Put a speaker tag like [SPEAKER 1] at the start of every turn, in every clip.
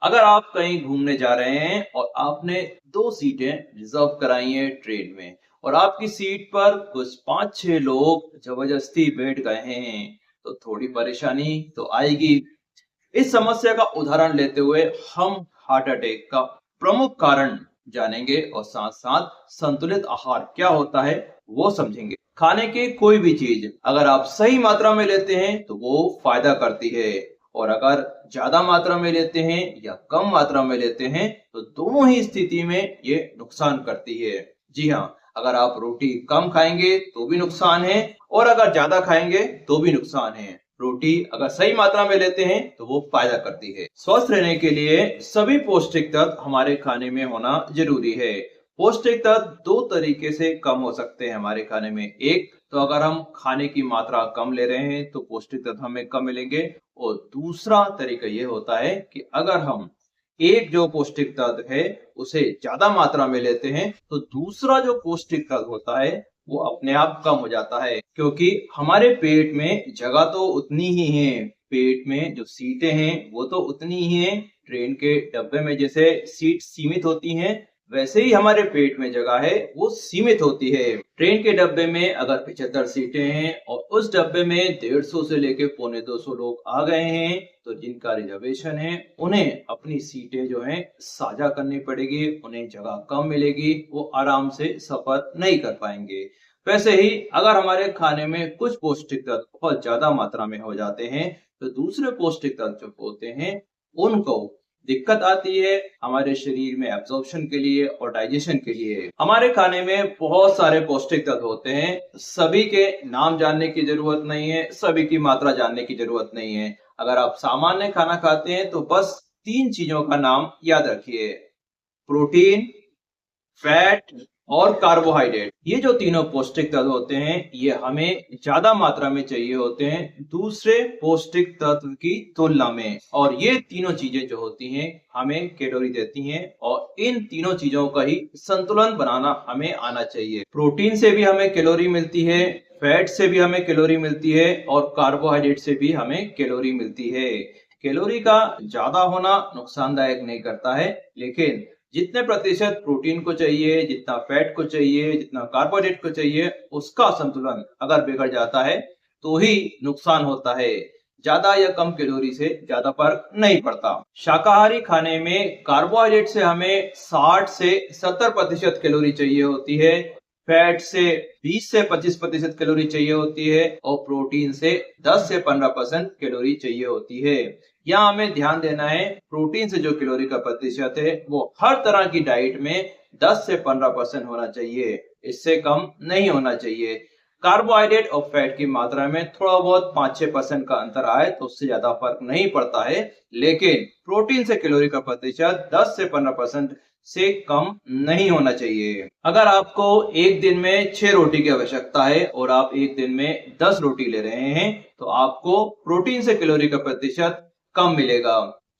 [SPEAKER 1] अगर आप कहीं घूमने जा रहे हैं और आपने 2 सीटें रिजर्व कराई हैं ट्रेन में और आपकी सीट पर कुछ 5-6 लोग जबरदस्ती बैठ गए हैं, तो थोड़ी परेशानी तो आएगी। इस समस्या का उदाहरण लेते हुए हम हार्ट अटैक का प्रमुख कारण जानेंगे और साथ-साथ संतुलित आहार क्या होता है वो समझेंगे। खाने की कोई भी चीज अगर आप सही मात्रा में लेते हैं तो वो फायदा करती है और अगर ज्यादा मात्रा में लेते हैं या कम मात्रा में लेते हैं तो दोनों ही स्थिति में ये नुकसान करती है। जी हाँ, अगर आप रोटी कम खाएंगे तो भी नुकसान है और अगर ज्यादा खाएंगे तो भी नुकसान है। रोटी अगर सही मात्रा में लेते हैं तो वो फायदा करती है। स्वस्थ रहने के लिए सभी पौष्टिक तत्व हमारे खाने में होना जरूरी है। पौष्टिक तत्व 2 तरीके से कम हो सकते हैं हमारे खाने में। एक तो अगर हम खाने की मात्रा कम ले रहे हैं तो पौष्टिक तत्व हमें कम मिलेंगे और दूसरा तरीका ये होता है कि अगर हम एक जो पौष्टिक तत्व है उसे ज्यादा मात्रा में लेते हैं तो दूसरा जो पौष्टिक तत्व होता है वो अपने आप कम हो जाता है, क्योंकि हमारे पेट में जगह तो उतनी ही है। पेट में जो सीटें हैं वो तो उतनी ही हैं। ट्रेन के डब्बे में जैसे सीट सीमित होती हैं वैसे ही हमारे पेट में जगह है वो सीमित होती है। ट्रेन के डब्बे में अगर 75 सीटें हैं और उस डब्बे में 150 से लेके पौने 200 लोग आ गए हैं तो जिनका रिजर्वेशन है उन्हें अपनी सीटें जो हैं साझा करनी पड़ेगी, उन्हें जगह कम मिलेगी, वो आराम से सफर नहीं कर पाएंगे। वैसे ही अगर हमारे खाने में कुछ पौष्टिक तत्व बहुत ज्यादा मात्रा में हो जाते हैं तो दूसरे पौष्टिक तत्व जो होते हैं उनको दिक्कत आती है हमारे शरीर में एब्जॉर्प्शन के लिए और डाइजेशन के लिए। हमारे खाने में बहुत सारे पौष्टिक तत्व होते हैं, सभी के नाम जानने की जरूरत नहीं है, सभी की मात्रा जानने की जरूरत नहीं है। अगर आप सामान्य खाना खाते हैं तो बस 3 चीजों का नाम याद रखिए: प्रोटीन, फैट और कार्बोहाइड्रेट। ये जो तीनों पौष्टिक तत्व होते हैं ये हमें ज्यादा मात्रा में चाहिए होते हैं दूसरे पौष्टिक तत्व की तुलना में, और ये तीनों चीजें जो होती हैं हमें कैलोरी देती हैं और इन तीनों चीजों का ही संतुलन बनाना हमें आना चाहिए। प्रोटीन से भी हमें कैलोरी मिलती है, फैट से भी हमें कैलोरी मिलती है और कार्बोहाइड्रेट से भी हमें कैलोरी मिलती है। कैलोरी का ज्यादा होना नुकसानदायक नहीं करता है, लेकिन जितने प्रतिशत प्रोटीन को चाहिए, जितना फैट को चाहिए, जितना कार्बोहाइड्रेट को चाहिए, उसका संतुलन अगर बिगड़ जाता है तो ही नुकसान होता है। ज्यादा या कम कैलोरी से ज्यादा फर्क नहीं पड़ता। शाकाहारी खाने में कार्बोहाइड्रेट से हमें 60 से 70% कैलोरी चाहिए होती है, फैट से 20 से 25% कैलोरी चाहिए होती है और प्रोटीन से 10 से 15% कैलोरी चाहिए होती है। यहाँ हमें ध्यान देना है, प्रोटीन से जो कैलोरी का प्रतिशत है वो हर तरह की डाइट में 10 से 15% होना चाहिए, इससे कम नहीं होना चाहिए। कार्बोहाइड्रेट और फैट की मात्रा में थोड़ा बहुत 5-6% का अंतर आए तो उससे ज्यादा फर्क नहीं पड़ता है, लेकिन प्रोटीन से कैलोरी का प्रतिशत 10 से 15% से कम नहीं होना चाहिए। अगर आपको एक दिन में 6 रोटी की आवश्यकता है और आप एक दिन में 10 रोटी ले रहे हैं तो आपको प्रोटीन से कैलोरी का प्रतिशत कम मिलेगा।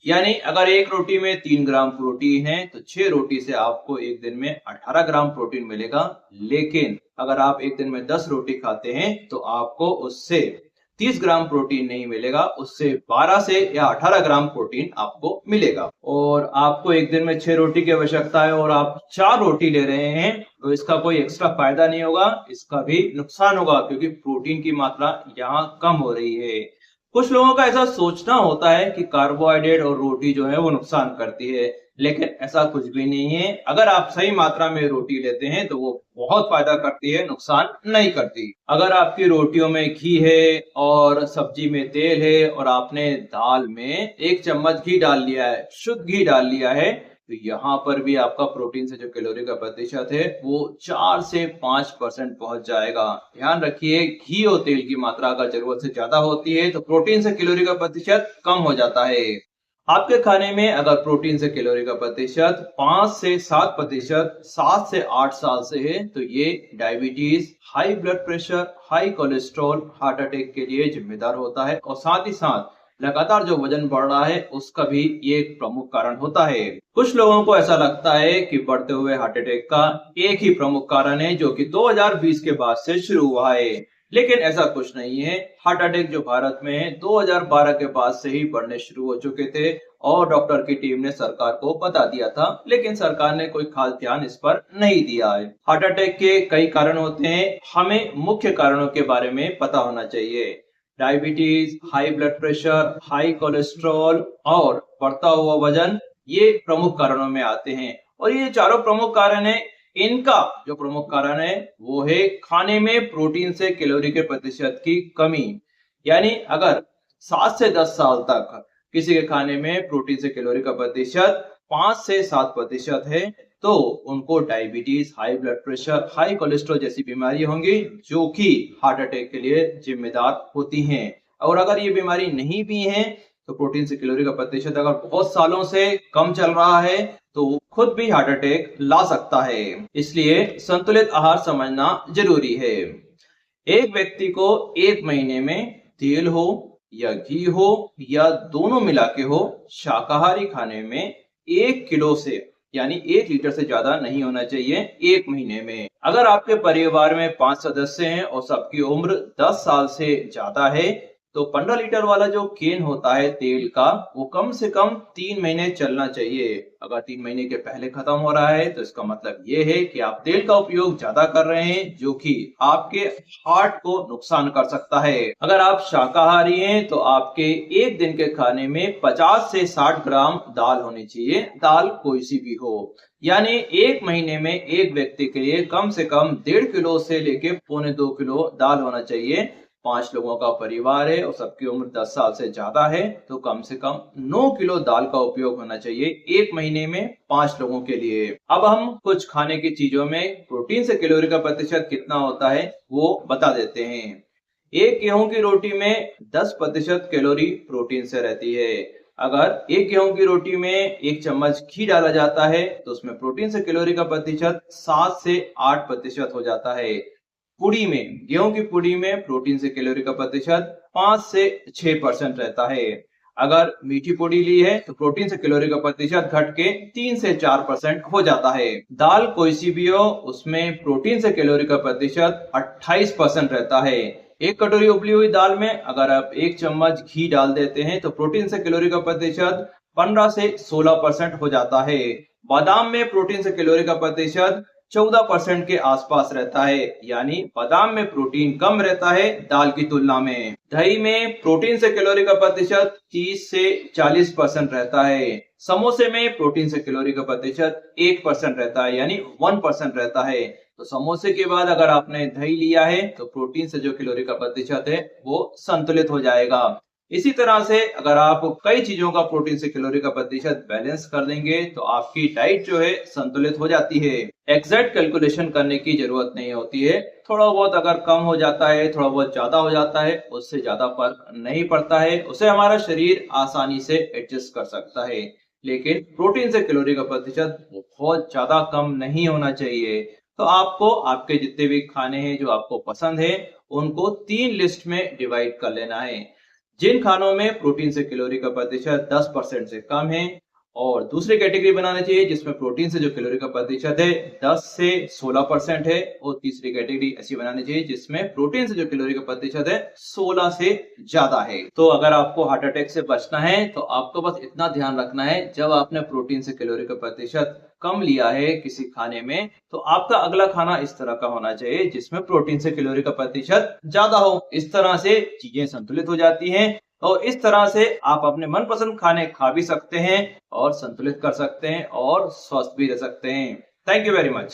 [SPEAKER 1] यानी अगर एक रोटी में 3 ग्राम प्रोटीन है तो 6 रोटी से आपको एक दिन में 18 ग्राम प्रोटीन मिलेगा, लेकिन अगर आप एक दिन में 10 रोटी खाते हैं तो आपको उससे 30 ग्राम प्रोटीन नहीं मिलेगा, उससे 12 से या 18 ग्राम प्रोटीन आपको मिलेगा। और आपको एक दिन में 6 रोटी की आवश्यकता है और आप 4 रोटी ले रहे हैं तो इसका कोई एक्स्ट्रा फायदा नहीं होगा, इसका भी नुकसान होगा, क्योंकि प्रोटीन की मात्रा यहाँ कम हो रही है। कुछ लोगों का ऐसा सोचना होता है कि कार्बोहाइड्रेट और रोटी जो है वो नुकसान करती है, लेकिन ऐसा कुछ भी नहीं है। अगर आप सही मात्रा में रोटी लेते हैं तो वो बहुत फायदा करती है, नुकसान नहीं करती। अगर आपकी रोटियों में घी है और सब्जी में तेल है और आपने दाल में 1 चम्मच घी डाल लिया है, शुद्ध घी डाल लिया है, तो यहाँ पर भी आपका प्रोटीन से जो कैलोरी का प्रतिशत है वो 4 से 5% पहुंच जाएगा। ध्यान रखिए, घी और तेल की मात्रा अगर जरूरत से ज्यादा होती है तो प्रोटीन से कैलोरी का प्रतिशत कम हो जाता है। आपके खाने में अगर प्रोटीन से कैलोरी का प्रतिशत 5 से 7%, 7 से 8 साल से है तो ये diabetes, high blood pressure, high cholesterol, heart attack के लिए जिम्मेदार होता है और साथ ही साथ लगातार जो वजन बढ़ रहा है उसका भी ये एक प्रमुख कारण होता है। कुछ लोगों को ऐसा लगता है कि बढ़ते हुए हार्ट अटैक का एक ही प्रमुख कारण है जो कि 2020 के बाद से शुरू हुआ है, लेकिन ऐसा कुछ नहीं है। हार्ट अटैक जो भारत में है 2012 के बाद से ही बढ़ने शुरू हो चुके थे और डॉक्टर की टीम ने सरकार को बता दिया था, लेकिन सरकार ने कोई खास ध्यान इस पर नहीं दिया है। हार्ट अटैक के कई कारण होते हैं, हमें मुख्य कारणों के बारे में पता होना चाहिए। Diabetes, high blood pressure, high cholesterol और बढ़ता हुआ वजन, ये प्रमुख कारणों में आते हैं। और ये चारों प्रमुख कारण है। इनका जो प्रमुख कारण है वो है खाने में प्रोटीन से कैलोरी के प्रतिशत की कमी। यानी अगर 7 से 10 साल तक किसी के खाने में प्रोटीन से कैलोरी का प्रतिशत 5 से 7% है तो उनको diabetes, high blood pressure, high cholesterol जैसी बीमारी होंगी जो कि हार्ट अटैक के लिए जिम्मेदार होती हैं। और अगर ये बीमारी नहीं भी है तो प्रोटीन से कैलोरी का प्रतिशत अगर बहुत सालों से कम चल रहा है तो खुद भी हार्ट अटैक ला सकता है। इसलिए संतुलित आहार समझना जरूरी है। एक व्यक्ति को एक महीने में तेल हो या घी हो या दोनों मिला के हो, शाकाहारी खाने में 1 किलो से यानी 1 लीटर से ज्यादा नहीं होना चाहिए एक महीने में। अगर आपके परिवार में 5 सदस्य हैं और सबकी उम्र 10 साल से ज्यादा है तो 15 लीटर वाला जो केन होता है तेल का, वो कम से कम 3 महीने चलना चाहिए। अगर 3 महीने के पहले खत्म हो रहा है तो इसका मतलब ये है कि आप तेल का उपयोग ज्यादा कर रहे हैं जो कि आपके हार्ट को नुकसान कर सकता है। अगर आप शाकाहारी हैं तो आपके एक दिन के खाने में 50 से 60 ग्राम दाल होनी चाहिए, दाल कोई सी भी हो। यानी एक महीने में एक व्यक्ति के लिए कम से कम 1.5 किलो से लेके 1.25 किलो दाल होना चाहिए। 5 लोगों का परिवार है और सबकी उम्र 10 साल से ज्यादा है तो कम से कम 9 किलो दाल का उपयोग होना चाहिए एक महीने में 5 लोगों के लिए। अब हम कुछ खाने की चीजों में प्रोटीन से कैलोरी का प्रतिशत कितना होता है वो बता देते हैं। एक गेहूं की रोटी में 10% कैलोरी प्रोटीन से रहती है। अगर एक गेहूं की रोटी में 1 चम्मच घी डाला जाता है तो उसमें प्रोटीन से कैलोरी का प्रतिशत 7 से 8% हो जाता है। पुड़ी में, गेहूं की पुड़ी में प्रोटीन से कैलोरी का प्रतिशत 5 से 6% रहता है। अगर मीठी पुड़ी ली है तो प्रोटीन से कैलोरी का प्रतिशत घट के 3 से 4% हो जाता है। दाल कोई सी भी हो उसमें प्रोटीन से कैलोरी का प्रतिशत 28% रहता है। एक कटोरी उबली हुई दाल में अगर आप 1 चम्मच घी डाल देते हैं तो प्रोटीन से कैलोरी का प्रतिशत 15 से 16% हो जाता है। बादाम में प्रोटीन से कैलोरी का प्रतिशत 14% के आसपास रहता है, यानी बादाम में प्रोटीन कम रहता है दाल की तुलना में। दही में प्रोटीन से कैलोरी का प्रतिशत 30 से 40% रहता है। समोसे में प्रोटीन से कैलोरी का प्रतिशत 1% रहता है, यानी 1% रहता है। तो समोसे के बाद अगर आपने दही लिया है तो प्रोटीन से जो कैलोरी का प्रतिशत है वो संतुलित हो जाएगा। इसी तरह से अगर आप कई चीजों का प्रोटीन से कैलोरी का प्रतिशत बैलेंस कर देंगे तो आपकी डाइट जो है संतुलित हो जाती है। एग्जैक्ट कैलकुलेशन करने की जरूरत नहीं होती है। थोड़ा बहुत अगर कम हो जाता है, थोड़ा बहुत ज्यादा हो जाता है, उससे ज्यादा फर्क नहीं पड़ता है। उसे हमारा शरीर आसानी से एडजस्ट कर सकता है। लेकिन प्रोटीन से कैलोरी का प्रतिशत बहुत ज्यादा कम नहीं होना चाहिए। तो आपको आपके जितने भी खाने हैं जो आपको पसंद है उनको 3 लिस्ट में डिवाइड कर लेना है। जिन खानों में प्रोटीन से कैलोरी का प्रतिशत 10% से कम है और दूसरी कैटेगरी बनानी चाहिए जिसमें प्रोटीन से जो कैलोरी का प्रतिशत है 10 से 16% है, और तीसरी कैटेगरी ऐसी बनानी चाहिए जिसमें प्रोटीन से जो कैलोरी का प्रतिशत है 16 से ज्यादा है। तो अगर आपको हार्ट अटैक से बचना है तो आपको बस इतना ध्यान रखना है, जब आपने प्रोटीन से कैलोरी का प्रतिशत कम लिया है किसी खाने में तो आपका अगला खाना इस तरह का होना चाहिए जिसमें प्रोटीन से कैलोरी का प्रतिशत ज्यादा हो। इस तरह से चीजें संतुलित हो जाती हैं और इस तरह से आप अपने मनपसंद खाने खा भी सकते हैं और संतुलित कर सकते हैं और स्वस्थ भी रह सकते हैं। Thank you very much.